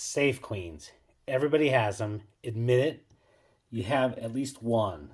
Safe queens. Everybody has them. Admit it. You have at least one.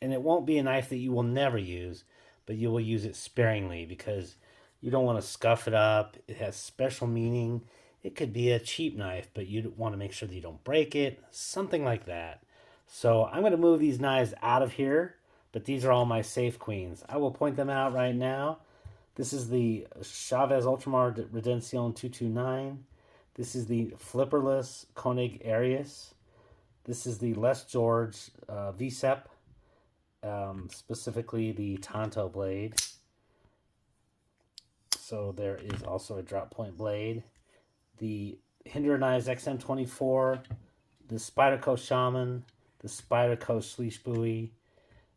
And it won't be a knife that you will never use, but you will use it sparingly because you don't want to scuff it up. It has special meaning. It could be a cheap knife, but you want to make sure that you don't break it, something like that. So I'm going to move these knives out of here, but these are all my safe queens. I will point them out right now. This is the Chavez Ultramar Redención 229. This is the flipperless Koenig Arius. This is the Les George VSEP, specifically the Tonto blade. So there is also a drop point blade. The Hinder Knives XM24, the Spyderco Shaman, the Spyderco Schliess Bowie,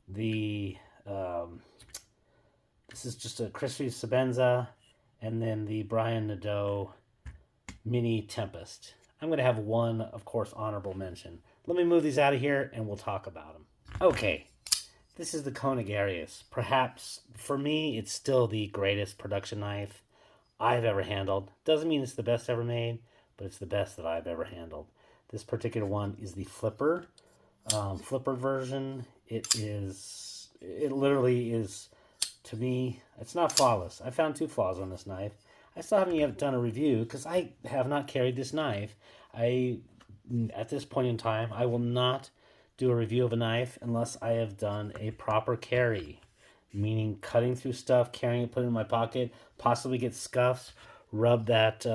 the this is just a Chris Reeve Sabenza, and then the Brian Nadeau Mini Tempest. I'm going to have one, of course, honorable mention. Let me move these out of here and we'll talk about them. Okay, this is the Koenig Arius. Perhaps, for me, it's still the greatest production knife I've ever handled. Doesn't mean it's the best ever made, but it's the best that I've ever handled. This particular one is the flipper version. It literally is, to me, it's not flawless. I found 2 flaws on this knife. I still haven't yet done a review because I have not carried this knife. At this point in time, I will not do a review of a knife unless I have done a proper carry, meaning cutting through stuff, carrying it, putting it in my pocket, possibly get scuffs, rub that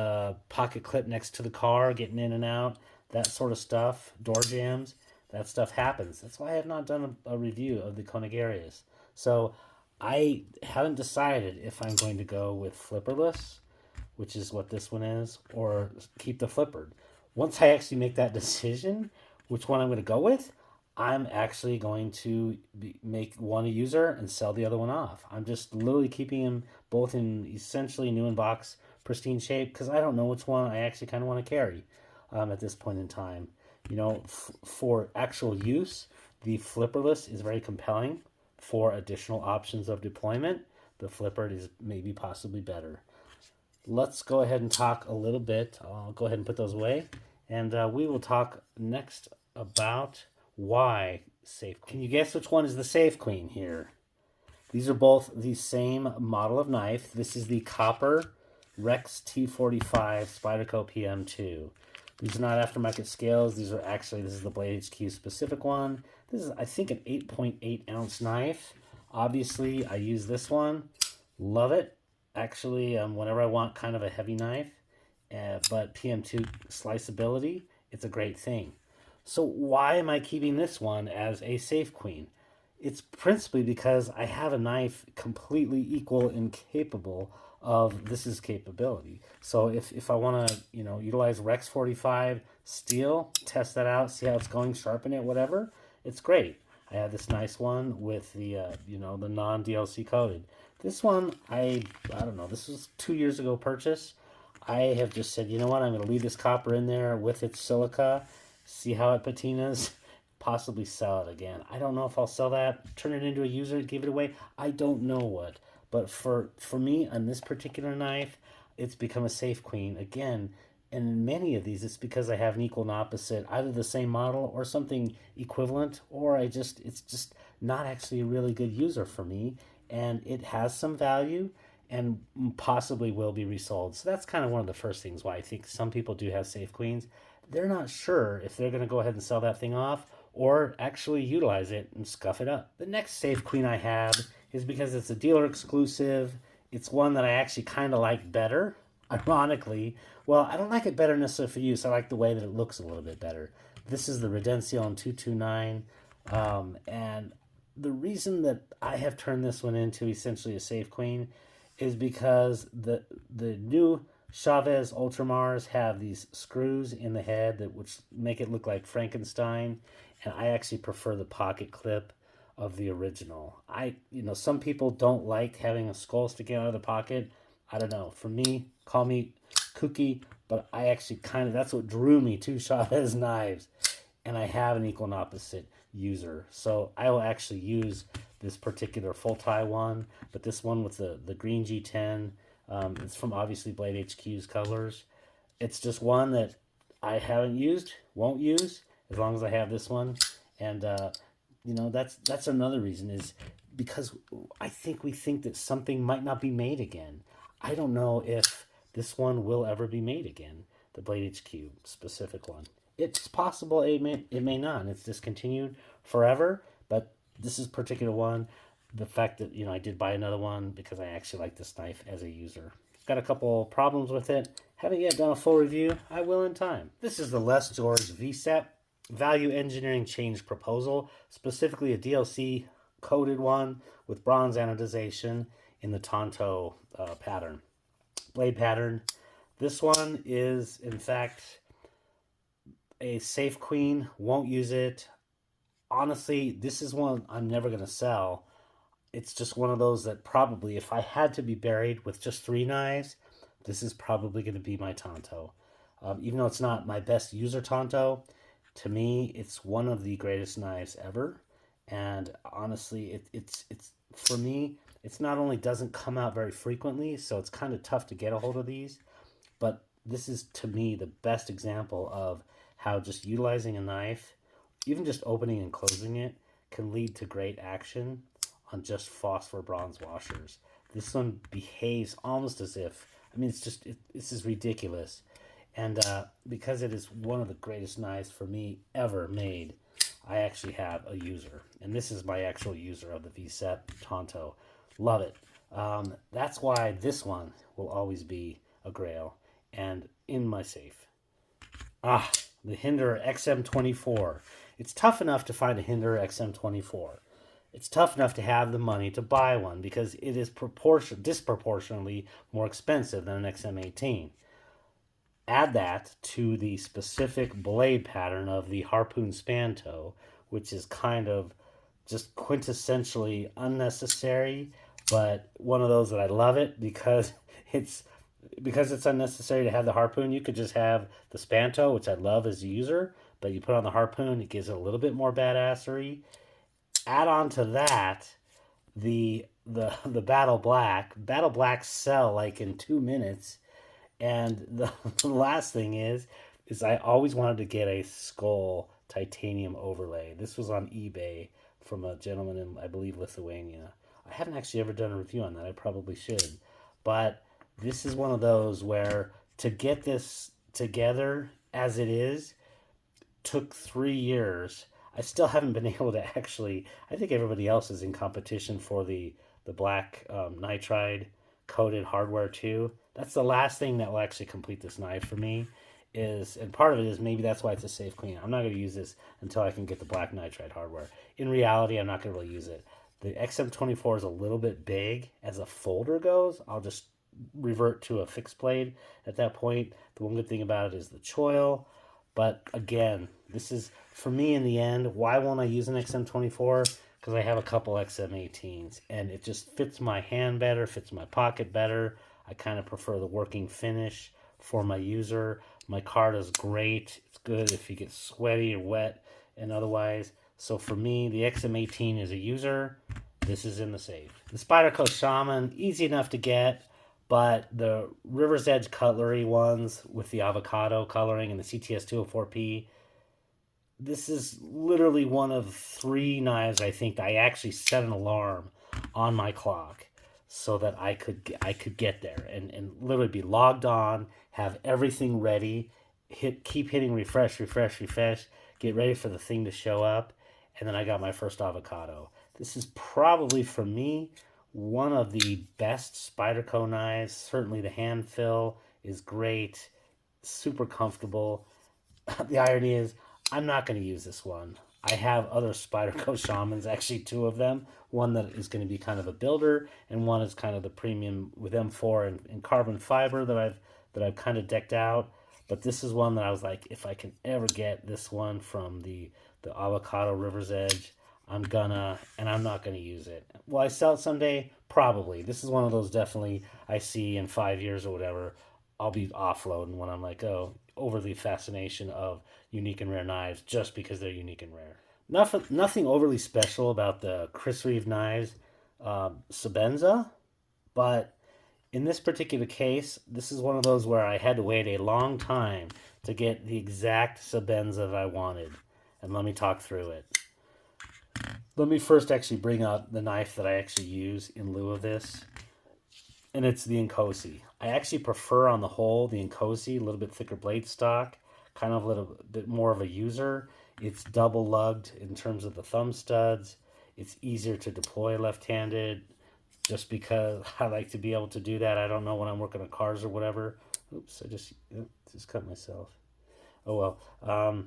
pocket clip next to the car, getting in and out, that sort of stuff, door jams, that stuff happens. That's why I have not done a review of the Koenig Arius. So I haven't decided if I'm going to go with flipperless, which is what this one is, or keep the flippered. Once I actually make that decision, which one I'm going to go with, I'm actually going to make one a user and sell the other one off. I'm just literally keeping them both in essentially new in box, pristine shape, because I don't know which one I actually kind of want to carry at this point in time. You know, for actual use, the flipperless is very compelling. For additional options of deployment, the flippered is maybe possibly better. Let's go ahead and talk a little bit. I'll go ahead and put those away. And we will talk next about why Safe Queen. Can you guess which one is the Safe Queen here? These are both the same model of knife. This is the copper Rex T45 Spyderco PM2. These are not aftermarket scales. These are actually, this is the Blade HQ specific one. This is, I think, an 8.8 ounce knife. Obviously, I use this one. Love it. Actually, whenever I want kind of a heavy knife, but PM2 sliceability, it's a great thing. So why am I keeping this one as a Safe Queen? It's principally because I have a knife completely equal and capable of this capability. So if I want to, utilize Rex 45 steel, test that out, see how it's going, sharpen it, whatever, it's great. I have this nice one with the, the non-DLC coated. This one, I don't know, this was 2 years ago purchase. I have just said, you know what, I'm going to leave this copper in there with its silica, see how it patinas, possibly sell it again. I don't know if I'll sell that, turn it into a user, give it away. I don't know what. But for me, on this particular knife, it's become a Safe Queen. Again, and in many of these, it's because I have an equal and opposite, either the same model or something equivalent, or it's just not actually a really good user for me. And it has some value and possibly will be resold. So that's kind of one of the first things why I think some people do have Safe Queens. They're not sure if they're going to go ahead and sell that thing off or actually utilize it and scuff it up. The next Safe Queen I have is because it's a dealer exclusive. It's one that I actually kind of like better, ironically. Well, I don't like it better necessarily for use. I like the way that it looks a little bit better. This is the Redención 229. And the reason that I have turned this one into essentially a Safe Queen is because the new Chavez Ultramars have these screws in the head which make it look like Frankenstein, and I actually prefer the pocket clip of the original. Some people don't like having a skull sticking out of the pocket. I don't know. For me, call me kooky, but I actually that's what drew me to Chavez knives, and I have an equal and opposite user. So I will actually use this particular full tie one, but this one with the green G10, it's from obviously Blade HQ's colors. It's just one that I haven't used, won't use, as long as I have this one. And that's another reason is because I think we think that something might not be made again. I don't know if this one will ever be made again. The Blade HQ specific one. It's possible it may not. It's discontinued forever. But this is particular one. The fact that I did buy another one because I actually like this knife as a user. Got a couple problems with it. Haven't yet done a full review. I will in time. This is the Les George VSEP Value Engineering Change Proposal, specifically a DLC coated one with bronze anodization in the Tonto pattern, blade pattern. This one is, in fact, a safe queen. Won't use it. Honestly, this is one I'm never going to sell. It's just one of those that probably, if I had to be buried with just 3 knives, this is probably going to be my Tonto. Even though it's not my best user Tonto, to me, it's one of the greatest knives ever. And honestly, it's for me, it's not only doesn't come out very frequently, so it's kind of tough to get a hold of these, but this is, to me, the best example of how just utilizing a knife, even just opening and closing it, can lead to great action on just phosphor bronze washers. This one behaves almost as if, this is ridiculous. And because it is one of the greatest knives for me ever made, I actually have a user. And this is my actual user of the VSEP Tonto. Love it. That's why this one will always be a grail and in my safe. The Hinder XM24. It's tough enough to find a Hinder XM24. It's tough enough to have the money to buy one because it is disproportionately more expensive than an XM18. Add that to the specific blade pattern of the Harpoon Spanto, which is kind of just quintessentially unnecessary, but one of those that I love it because it's unnecessary to have the Harpoon. You could just have the Spanto, which I love as a user, but you put on the Harpoon, it gives it a little bit more badassery. Add on to that the Battle Black. Battle Blacks sell like in 2 minutes. And the last thing is I always wanted to get a skull titanium overlay. This was on eBay from a gentleman in, I believe, Lithuania. I haven't actually ever done a review on that. I probably should. But this is one of those where to get this together as it is took 3 years. I still haven't been able to actually, I think everybody else is in competition for the black nitride coated hardware too. That's the last thing that will actually complete this knife for me and part of it is maybe that's why it's a safe clean. I'm not going to use this until I can get the black nitride hardware. In reality, I'm not going to really use it. The XM24 is a little bit big as a folder goes. I'll just revert to a fixed blade at that point. The one good thing about it is the choil. But again, this is, for me in the end, why won't I use an XM24? Because I have a couple XM18s, and it just fits my hand better, fits my pocket better. I kind of prefer the working finish for my user. My card is great. It's good if you get sweaty or wet and otherwise. So for me, the XM18 is a user. This is in the safe. The Spyderco Shaman, easy enough to get. But the River's Edge cutlery ones with the avocado coloring and the CTS 204P, this is literally one of 3 knives I think I actually set an alarm on my clock so that I could get there and literally be logged on, have everything ready, keep hitting refresh, get ready for the thing to show up, and then I got my first avocado. This is probably, for me, one of the best Spyderco knives. Certainly the hand fill is great, super comfortable. The irony is I'm not going to use this one. I have other Spyderco Shamans, actually 2 of them. One that is going to be kind of a builder, and one is kind of the premium with M4 and carbon fiber that I've kind of decked out. But this is one that I was like, if I can ever get this one from the avocado River's Edge, I'm not gonna use it. Will I sell it someday? Probably. This is one of those definitely I see in 5 years or whatever. I'll be offloading when I'm like, over the fascination of unique and rare knives just because they're unique and rare. Nothing overly special about the Chris Reeve knives, Sabenza, but In this particular case, this is one of those where I had to wait a long time to get the exact Sabenza that I wanted. And let me talk through it. Let me first actually bring up the knife that I actually use in lieu of this, and it's the Nkosi. I actually prefer on the whole the Nkosi, a little bit thicker blade stock, kind of a little bit more of a user. It's double lugged in terms of the thumb studs. It's easier to deploy left-handed just because I like to be able to do that. I don't know when I'm working on cars or whatever. Oops, I just cut myself. Oh well.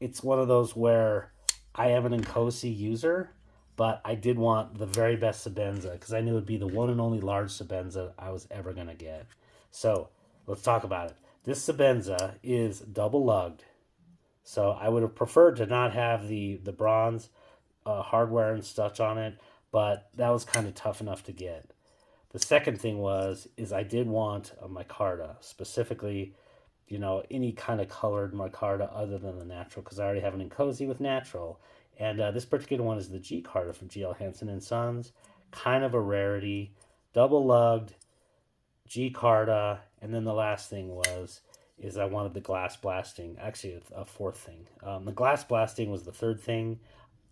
It's one of those where I am an Nkosi user, but I did want the very best Sabenza because I knew it would be the one and only large Sabenza I was ever going to get. So let's talk about it. This Sabenza is double lugged. So I would have preferred to not have the bronze hardware and stuff on it, but that was kind of tough enough to get. The second thing is I did want a micarta, specifically, any kind of colored micarta other than the natural, because I already have an Nkosi with natural. And this particular one is the G Carta from GL Hansen and Sons. Kind of a rarity. Double lugged, G Carta. And then the last thing is I wanted the glass blasting. Actually, a fourth thing. The glass blasting was the third thing.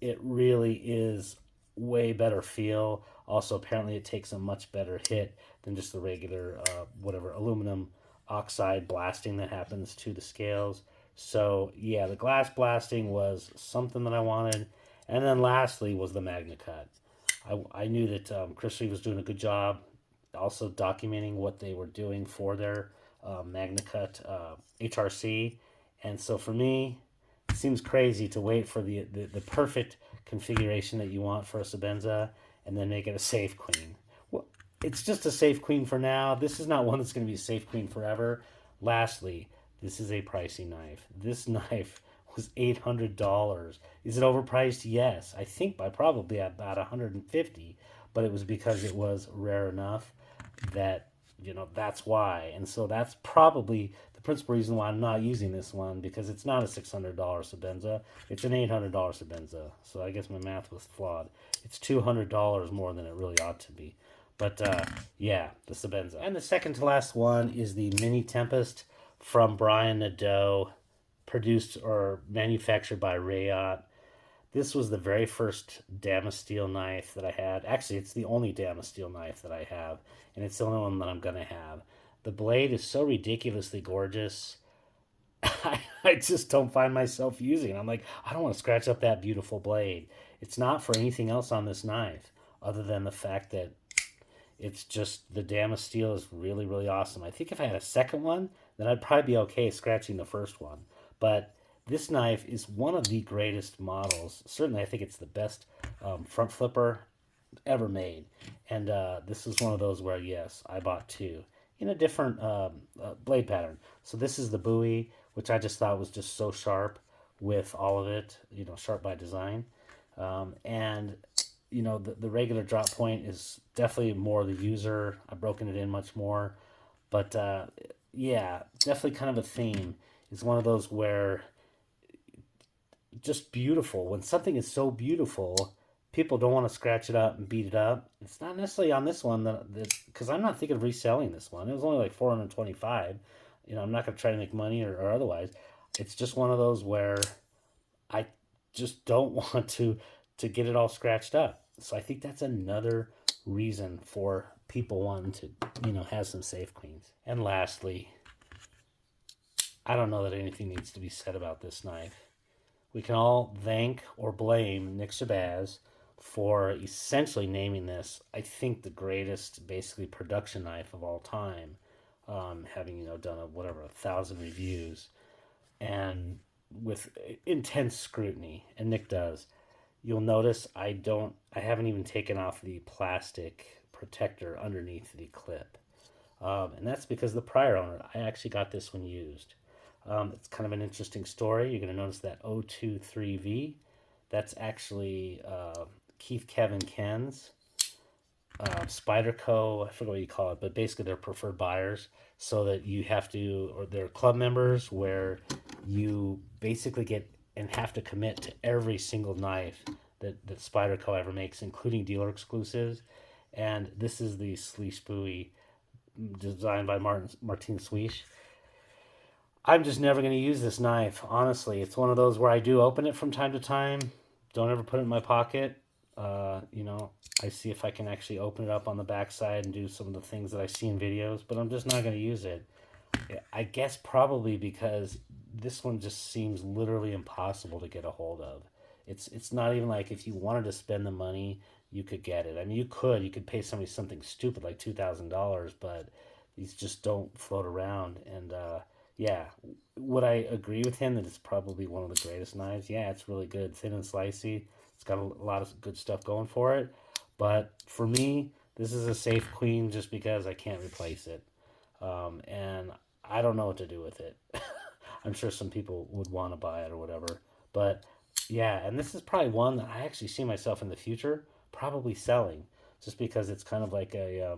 It really is way better feel. Also, apparently it takes a much better hit than just the regular, aluminum oxide blasting that happens to the scales. So, yeah, the glass blasting was something that I wanted. And then lastly was the Magna Cut. I knew that Chris Lee was doing a good job also documenting what they were doing for their Magna Cut HRC. And so for me, it seems crazy to wait for the perfect configuration that you want for a Sabenza and then make it a safe queen. Well, it's just a safe queen for now. This is not one that's going to be a safe queen forever. Lastly, this is a pricey knife. This knife was $800. Is it overpriced? Yes. I think by probably about $150, but it was because it was rare enough that, that's why. And so that's probably the principal reason why I'm not using this one, because it's not a $600 Sabenza. It's an $800 Sabenza. So I guess my math was flawed. It's $200 more than it really ought to be. But yeah, the Sabenza. And the second to last one is the Mini Tempest from Brian Nadeau, produced or manufactured by Rayot. This was the very first Damasteel knife that I had. Actually, it's the only Damasteel knife that I have, and it's the only one that I'm going to have. The blade is so ridiculously gorgeous. I just don't find myself using it. I'm like, I don't want to scratch up that beautiful blade. It's not for anything else on this knife other than the fact that it's just the Damasteel is really, really awesome. I think if I had a second one, then I'd probably be okay scratching the first one. But this knife is one of the greatest models. Certainly, I think it's the best front flipper ever made. And this is one of those where, yes, I bought two in a different blade pattern. So this is the Bowie, which I just thought was just so sharp with all of it, sharp by design. And the regular drop point is definitely more the user. I've broken it in much more. But yeah, definitely kind of a theme. It's one of those where just beautiful. When something is so beautiful, people don't want to scratch it up and beat it up. It's not necessarily on this one because I'm not thinking of reselling this one. It was only like $425. I'm not going to try to make money or otherwise. It's just one of those where I just don't want to get it all scratched up. So I think that's another reason for people wanting to, have some safe queens. And lastly, I don't know that anything needs to be said about this knife. We can all thank or blame Nick Shabazz for essentially naming this, I think, the greatest, basically, production knife of all time. Having, done 1,000 reviews and with intense scrutiny, and Nick does. You'll notice I haven't even taken off the plastic protector underneath the clip. And that's because the prior owner, I actually got this one used. It's kind of an interesting story. You're going to notice that 023V. That's actually Keith Kevin Ken's Spyderco. I forget what you call it, but basically they're preferred buyers. So that you have to, or they're club members where you basically get and have to commit to every single knife that Spyderco ever makes, including dealer exclusives. And this is the Sleece Bowie designed by Martin Swish. I'm just never going to use this knife, honestly. It's one of those where I do open it from time to time. Don't ever put it in my pocket. You know, I see if I can actually open it up on the backside and do some of the things that I see in videos, but I'm just not going to use it. I guess probably because this one just seems literally impossible to get a hold of. It's not even like if you wanted to spend the money, you could get it. I mean, you could pay somebody something stupid like $2,000, but these just don't float around. And yeah, would I agree with him that it's probably one of the greatest knives? Yeah, it's really good, thin and slicey. It's got a lot of good stuff going for it. But for me, this is a safe queen just because I can't replace it. And I don't know what to do with it. I'm sure some people would want to buy it or whatever. But yeah, and this is probably one that I actually see myself in the future probably selling just because it's kind of like a,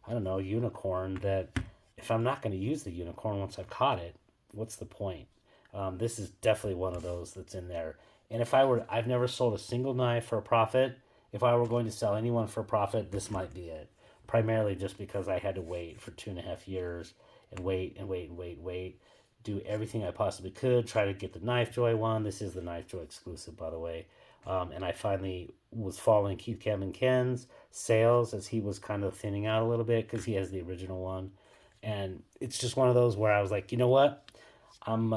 I don't know, unicorn that if I'm not going to use the unicorn once I've caught it, what's the point? This is definitely one of those that's in there. And if I were, I've never sold a single knife for a profit. If I were going to sell anyone for a profit, this might be it. Primarily just because I had to wait for 2.5 years and wait and wait and wait and wait, do everything I possibly could, try to get the Knife Joy one. This is the Knife Joy exclusive, by the way. And I finally was following Keith Kevin Ken's sales as he was kind of thinning out a little bit because he has the original one. And it's just one of those where I was like, you know what? I'm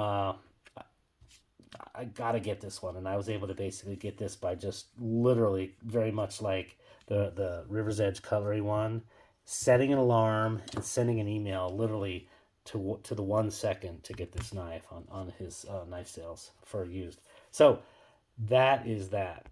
I gotta get this one, and I was able to basically get this by just literally very much like the River's Edge Cutlery one, setting an alarm and sending an email literally to the 1 second to get this knife on his knife sales for used. So that is that.